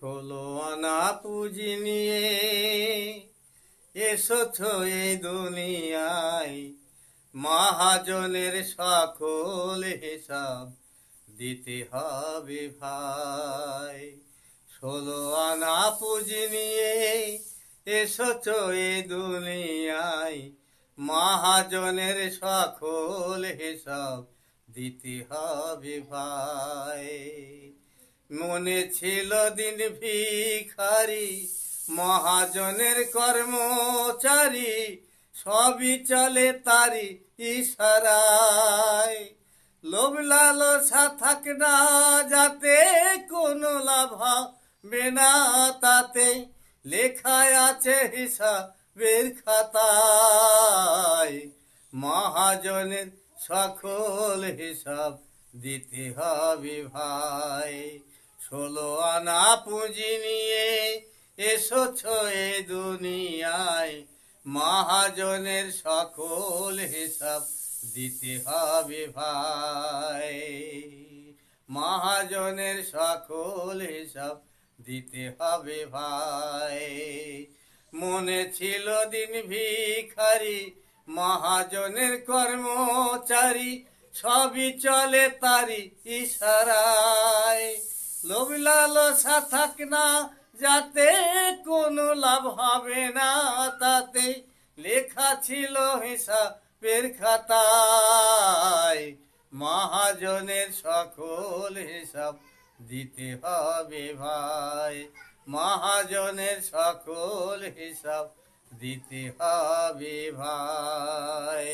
ষোলো আনা পুঁজি নিয়ে এসেছ এই দুনিয়ায়, মহাজনের সকল হিসাব দিতে হবে ভাই। ষোলো আনা পুঁজি নিয়ে এসেছ এই দুনিয়ায়, মহাজনের সকল হিসাব দিতে হবে ভাই। মনে ছিল দিন ভিখারি, মহাজনের কর্মচারী, সবই চলে তারি ইশারায়। লোভ লালসা থাক না যাতে কোনো লাভ হবে না তাতে, লেখায় আছে হিসাবের খাতায়। মহাজনের সকল হিসাব দিতে হবে ভাই। ষোলো আনা পুঁজি নিয়ে এসেছ এ দুনিয়ায়, মহাজনের সকল হিসাব দিতে হবে ভাই। মহাজনের সকল হিসাব দিতে হবে ভাই। মনে ছিল দিন ভিখারি, মহাজনের কর্মচারী, সবই চলে তারি ইশারায়। লোভ লালসা থাক না যাতে কোনো লাভ হবে না তাতে, লেখা ছিল হিসাবের খাতায়। মহাজনের সকল হিসাব দিতে হবে ভাই। মহাজনের সকল হিসাব দিতে হবে ভাই।